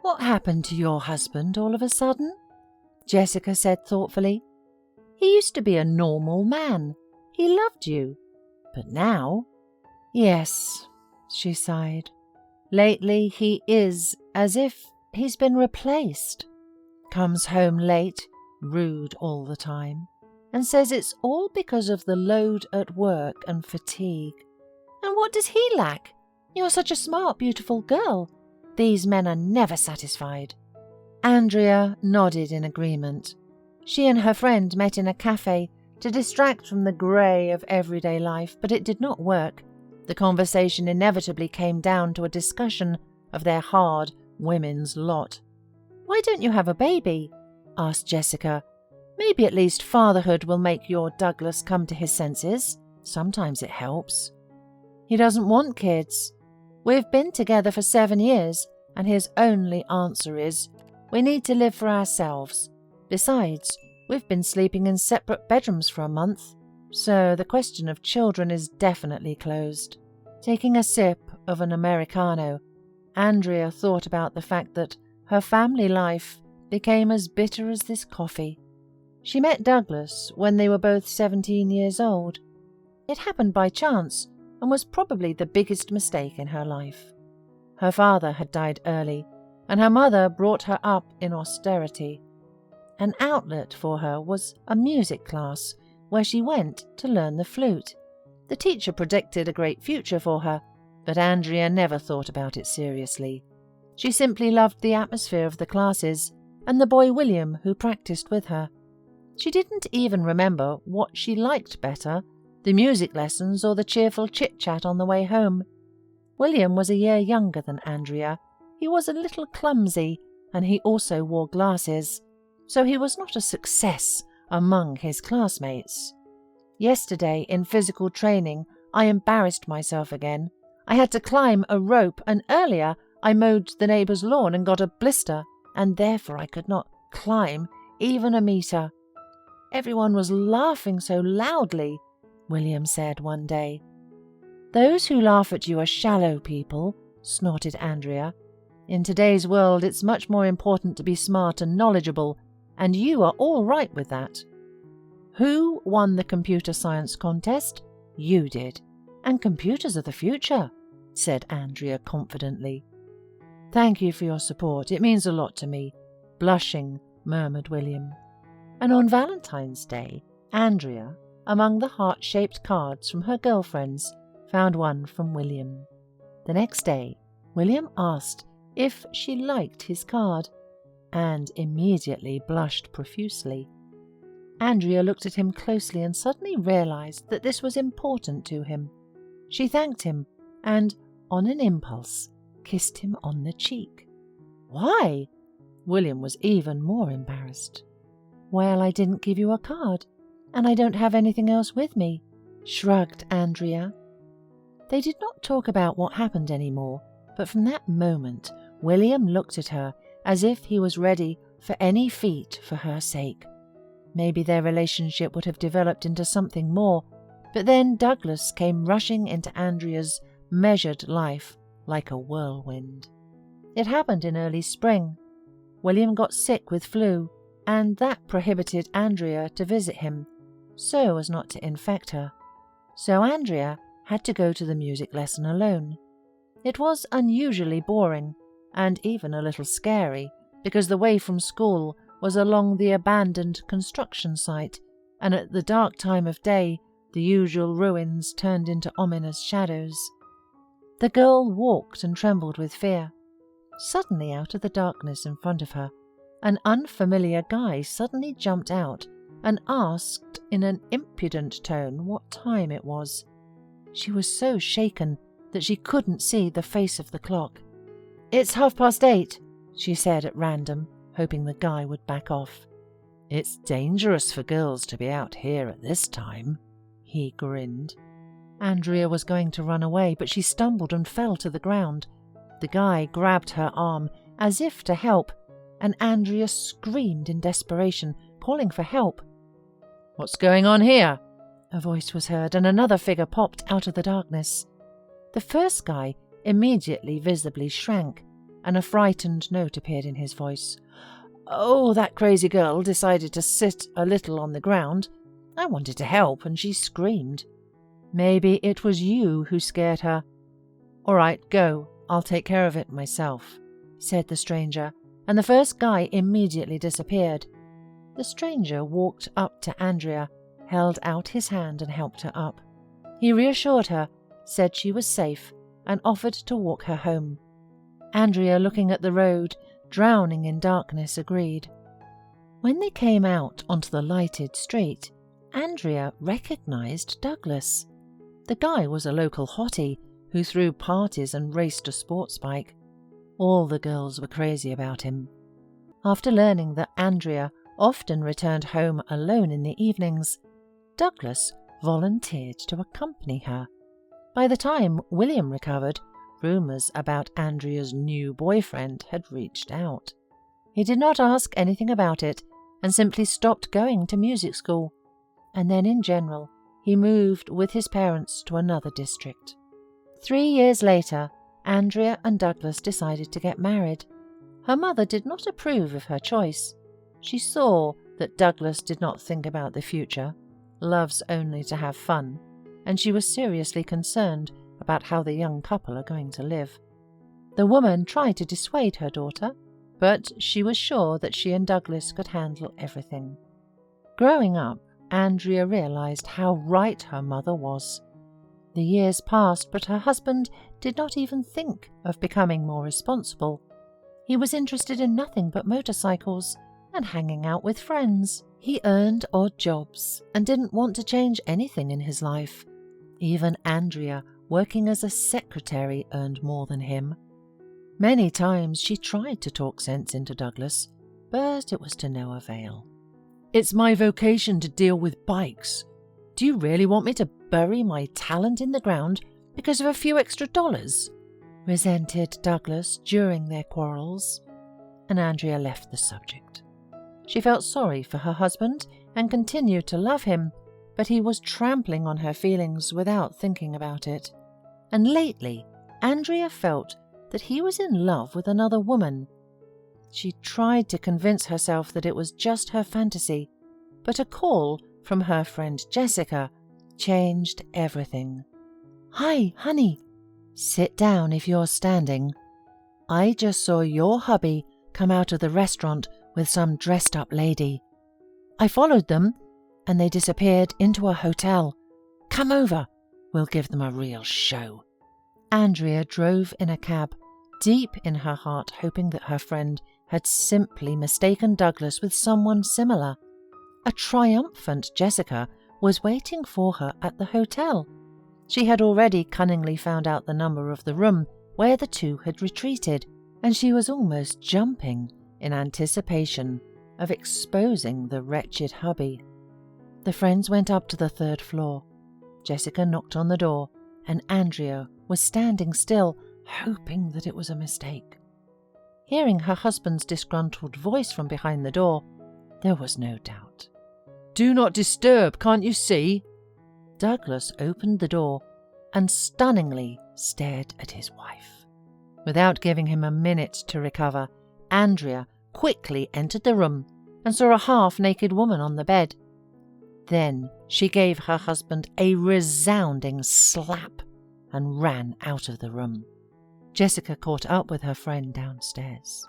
"What happened to your husband all of a sudden?" Jessica said thoughtfully. "He used to be a normal man. He loved you. But now—" "Yes," she sighed. "Lately he is as if he's been replaced. Comes home late, rude all the time, and says it's all because of the load at work and fatigue. And what does he lack? You're such a smart, beautiful girl. These men are never satisfied." Andrea nodded in agreement. She and her friend met in a cafe to distract from the grey of everyday life, but it did not work. The conversation inevitably came down to a discussion of their hard women's lot. "Why don't you have a baby?" asked Jessica. "Maybe at least fatherhood will make your Douglas come to his senses. Sometimes it helps." "He doesn't want kids. We've been together for 7 years, and his only answer is, 'We need to live for ourselves. Besides, we've been sleeping in separate bedrooms for a month, so the question of children is definitely closed.'" Taking a sip of an Americano, Andrea thought about the fact that her family life became as bitter as this coffee. She met Douglas when they were both 17 years old. It happened by chance and was probably the biggest mistake in her life. Her father had died early, and her mother brought her up in austerity. An outlet for her was a music class where she went to learn the flute. The teacher predicted a great future for her, but Andrea never thought about it seriously. She simply loved the atmosphere of the classes and the boy William who practiced with her. She didn't even remember what she liked better, the music lessons or the cheerful chit-chat on the way home. William was a year younger than Andrea. He was a little clumsy, and he also wore glasses, so he was not a success among his classmates. Yesterday, in physical training, I embarrassed myself again. I had to climb a rope, and earlier I mowed the neighbour's lawn and got a blister, and therefore I could not climb even a metre. "Everyone was laughing so loudly," William said one day. "Those who laugh at you are shallow people," snorted Andrea. "In today's world it's much more important to be smart and knowledgeable, and you are all right with that." "Who won the computer science contest? You did. And computers are the future," said Andrea confidently. "Thank you for your support. It means a lot to me," blushing, murmured William. And on Valentine's Day, Andrea, among the heart-shaped cards from her girlfriends, found one from William. The next day, William asked if she liked his card, and immediately blushed profusely. Andrea looked at him closely and suddenly realized that this was important to him. She thanked him and, on an impulse, kissed him on the cheek. "Why?" William was even more embarrassed. "Well, I didn't give you a card, and I don't have anything else with me," shrugged Andrea. They did not talk about what happened anymore, but from that moment William looked at her as if he was ready for any feat for her sake. Maybe their relationship would have developed into something more, but then Douglas came rushing into Andrea's measured life like a whirlwind. It happened in early spring. William got sick with flu, and that prohibited Andrea to visit him, so as not to infect her. So Andrea had to go to the music lesson alone. It was unusually boring, and even a little scary, because the way from school was along the abandoned construction site, and at the dark time of day the usual ruins turned into ominous shadows. The girl walked and trembled with fear. Suddenly, out of the darkness in front of her, an unfamiliar guy suddenly jumped out and asked in an impudent tone what time it was. She was so shaken that she couldn't see the face of the clock. "It's 8:30, she said at random, hoping the guy would back off. "It's dangerous for girls to be out here at this time," he grinned. Andrea was going to run away, but she stumbled and fell to the ground. The guy grabbed her arm as if to help, and Andrea screamed in desperation, calling for help. "What's going on here?" a voice was heard, and another figure popped out of the darkness. The first guy immediately visibly shrank, and a frightened note appeared in his voice. "Oh, that crazy girl decided to sit a little on the ground. I wanted to help and she screamed. Maybe it was you who scared her." "All right, go. I'll take care of it myself," said the stranger, and the first guy immediately disappeared. The stranger walked up to Andrea, held out his hand and helped her up. He reassured her, said she was safe, and offered to walk her home. Andrea, looking at the road, drowning in darkness, agreed. When they came out onto the lighted street, Andrea recognized Douglas. The guy was a local hottie who threw parties and raced a sports bike. All the girls were crazy about him. After learning that Andrea often returned home alone in the evenings, Douglas volunteered to accompany her. By the time William recovered, rumours about Andrea's new boyfriend had reached out. He did not ask anything about it and simply stopped going to music school. And then in general, he moved with his parents to another district. 3 years later, Andrea and Douglas decided to get married. Her mother did not approve of her choice. She saw that Douglas did not think about the future, loves only to have fun, and she was seriously concerned about how the young couple are going to live. The woman tried to dissuade her daughter, but she was sure that she and Douglas could handle everything. Growing up, Andrea realized how right her mother was. The years passed, but her husband did not even think of becoming more responsible. He was interested in nothing but motorcycles and hanging out with friends. He earned odd jobs and didn't want to change anything in his life. Even Andrea, working as a secretary, earned more than him. Many times she tried to talk sense into Douglas, but it was to no avail. "It's my vocation to deal with bikes. Do you really want me to bury my talent in the ground because of a few extra dollars?" resented Douglas during their quarrels, and Andrea left the subject. She felt sorry for her husband and continued to love him, but he was trampling on her feelings without thinking about it. And lately, Andrea felt that he was in love with another woman. She tried to convince herself that it was just her fantasy, but a call from her friend Jessica changed everything. "Hi, honey. Sit down if you're standing. I just saw your hubby come out of the restaurant with some dressed-up lady. I followed them, and they disappeared into a hotel. Come over. We'll give them a real show." Andrea drove in a cab, deep in her heart hoping that her friend had simply mistaken Douglas with someone similar. A triumphant Jessica was waiting for her at the hotel. She had already cunningly found out the number of the room where the two had retreated, and she was almost jumping in anticipation of exposing the wretched hubby. The friends went up to the 3rd floor. Jessica knocked on the door, and Andrea was standing still, hoping that it was a mistake. Hearing her husband's disgruntled voice from behind the door, there was no doubt. "Do not disturb, can't you see?" Douglas opened the door and stunningly stared at his wife. Without giving him a minute to recover, Andrea quickly entered the room and saw a half-naked woman on the bed. Then she gave her husband a resounding slap and ran out of the room. Jessica caught up with her friend downstairs.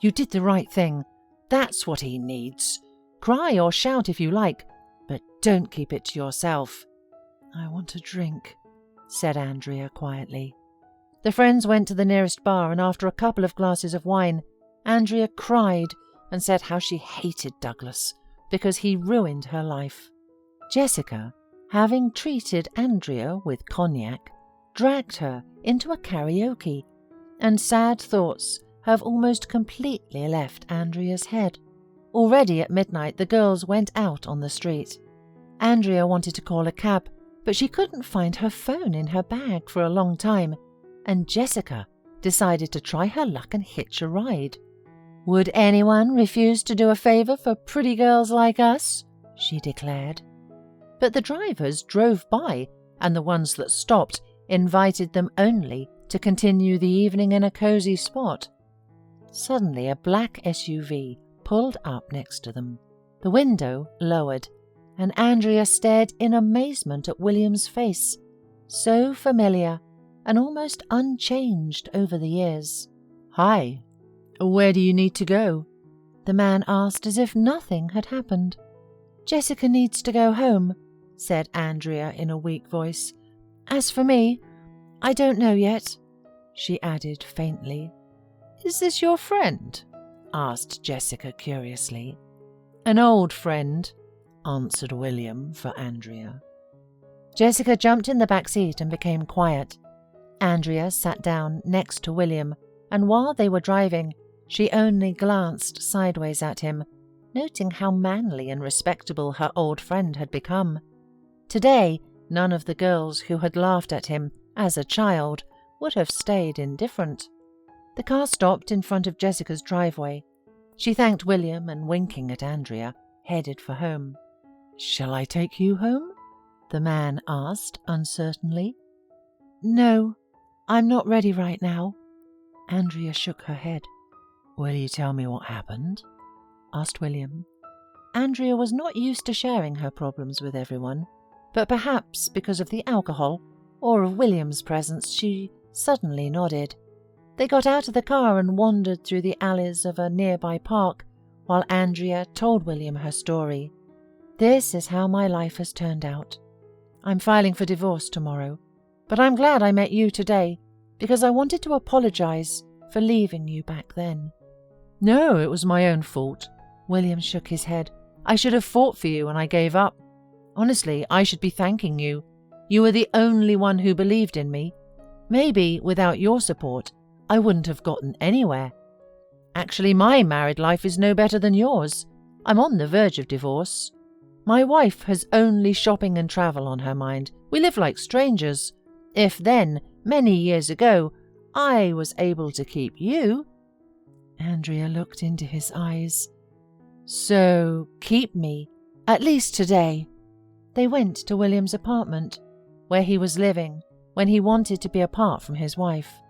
"You did the right thing. That's what he needs. Cry or shout if you like, but don't keep it to yourself." "I want a drink," said Andrea quietly. The friends went to the nearest bar, and after a couple of glasses of wine, Andrea cried and said how she hated Douglas because he ruined her life. Jessica, having treated Andrea with cognac, dragged her into a karaoke, and sad thoughts have almost completely left Andrea's head. Already at midnight, the girls went out on the street. Andrea wanted to call a cab, but she couldn't find her phone in her bag for a long time, and Jessica decided to try her luck and hitch a ride. "Would anyone refuse to do a favor for pretty girls like us?" she declared. But the drivers drove by, and the ones that stopped invited them only to continue the evening in a cozy spot. Suddenly a black SUV pulled up next to them. The window lowered, and Andrea stared in amazement at William's face, so familiar and almost unchanged over the years. "Hi, where do you need to go?" the man asked as if nothing had happened. "Jessica needs to go home," said Andrea in a weak voice. "As for me, I don't know yet," she added faintly. "Is this your friend?" asked Jessica curiously. "An old friend," answered William for Andrea. Jessica jumped in the back seat and became quiet. Andrea sat down next to William, and while they were driving, she only glanced sideways at him, noting how manly and respectable her old friend had become. Today, none of the girls who had laughed at him as a child would have stayed indifferent. The car stopped in front of Jessica's driveway. She thanked William and, winking at Andrea, headed for home. "Shall I take you home?" the man asked uncertainly. "No, I'm not ready right now." Andrea shook her head. "Will you tell me what happened?" asked William. Andrea was not used to sharing her problems with everyone, but perhaps because of the alcohol or of William's presence, she suddenly nodded. They got out of the car and wandered through the alleys of a nearby park while Andrea told William her story. "This is how my life has turned out. I'm filing for divorce tomorrow, but I'm glad I met you today because I wanted to apologize for leaving you back then." "No, it was my own fault." William shook his head. "I should have fought for you and I gave up. Honestly, I should be thanking you. You were the only one who believed in me. Maybe without your support, I wouldn't have gotten anywhere. Actually, my married life is no better than yours. I'm on the verge of divorce. My wife has only shopping and travel on her mind. We live like strangers. If then, many years ago, I was able to keep you..." Andrea looked into his eyes. "So, keep me, at least today." They went to William's apartment, where he was living when he wanted to be apart from his wife.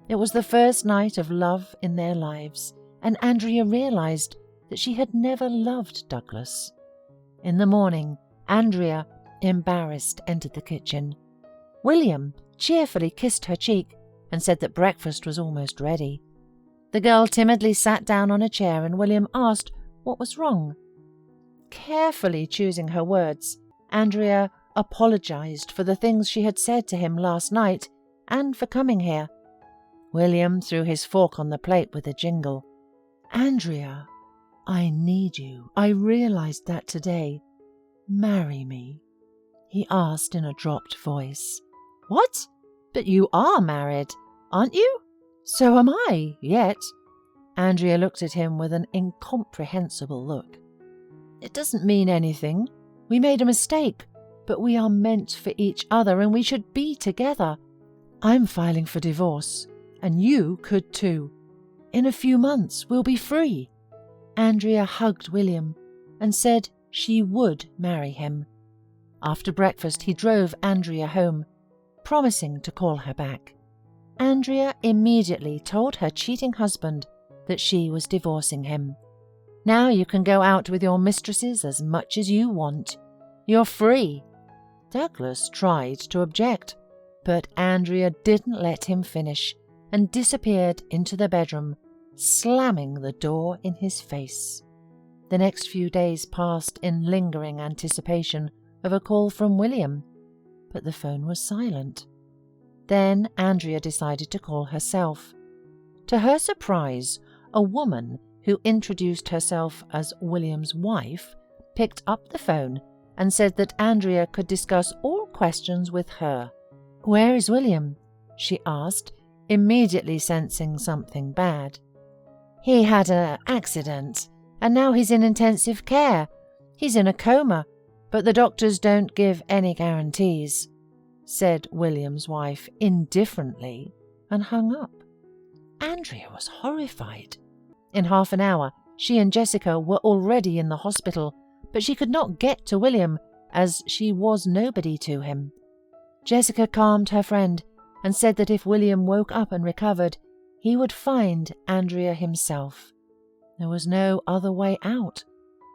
It was the first night of love in their lives, and Andrea realized that she had never loved Douglas. In the morning, Andrea, embarrassed, entered the kitchen. William cheerfully kissed her cheek and said that breakfast was almost ready. The girl timidly sat down on a chair and William asked what was wrong. Carefully choosing her words, Andrea apologized for the things she had said to him last night and for coming here. William threw his fork on the plate with a jingle. "Andrea, I need you. I realized that today. Marry me," he asked in a dropped voice. "What? But you are married, aren't you?" "So am I, yet." Andrea looked at him with an incomprehensible look. "It doesn't mean anything. We made a mistake, but we are meant for each other and we should be together. I'm filing for divorce, and you could too. In a few months we'll be free." Andrea hugged William and said she would marry him. After breakfast he drove Andrea home, promising to call her back. Andrea immediately told her cheating husband that she was divorcing him. "Now you can go out with your mistresses as much as you want. You're free." Douglas tried to object, but Andrea didn't let him finish and disappeared into the bedroom, slamming the door in his face. The next few days passed in lingering anticipation of a call from William, but the phone was silent. Then Andrea decided to call herself. To her surprise, a woman who introduced herself as William's wife picked up the phone and said that Andrea could discuss all questions with her. "Where is William?" she asked, immediately sensing something bad. "He had an accident, and now he's in intensive care. He's in a coma, but the doctors don't give any guarantees," said William's wife indifferently, and hung up. Andrea was horrified. In half an hour, she and Jessica were already in the hospital, but she could not get to William as she was nobody to him. Jessica calmed her friend and said that if William woke up and recovered, he would find Andrea himself. There was no other way out,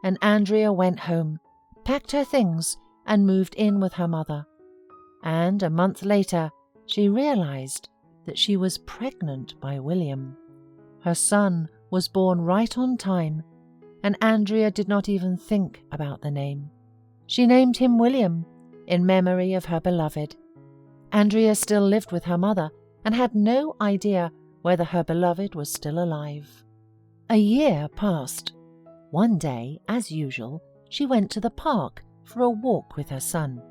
and Andrea went home, packed her things, and moved in with her mother. And a month later, she realized that she was pregnant by William. Her son was born right on time, and Andrea did not even think about the name. She named him William, in memory of her beloved. Andrea still lived with her mother and had no idea whether her beloved was still alive. A year passed. One day, as usual, she went to the park for a walk with her son.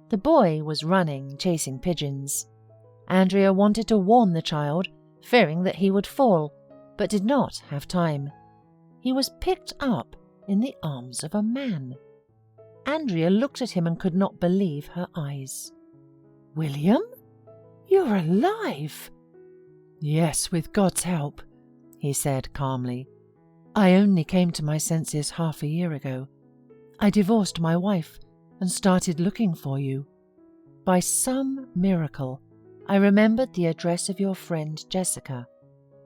The boy was running, chasing pigeons. Andrea wanted to warn the child, fearing that he would fall, but did not have time. He was picked up in the arms of a man. Andrea looked at him and could not believe her eyes. "William? You're alive!" "Yes, with God's help," he said calmly. "I only came to my senses half a year ago. I divorced my wife and started looking for you. By some miracle, I remembered the address of your friend Jessica,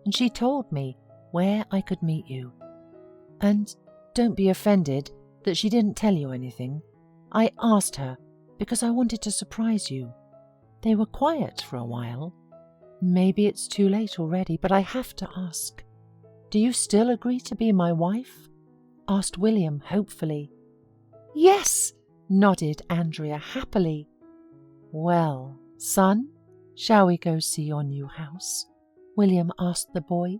and she told me where I could meet you. And don't be offended that she didn't tell you anything. I asked her because I wanted to surprise you. They were quiet for a while. Maybe it's too late already, but I have to ask. Do you still agree to be my wife?" asked William hopefully. "Yes," nodded Andrea happily. "Well, son, shall we go see your new house?" William asked the boy.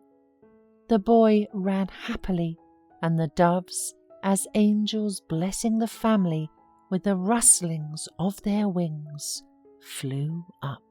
The boy ran happily, and the doves, as angels blessing the family with the rustlings of their wings, flew up.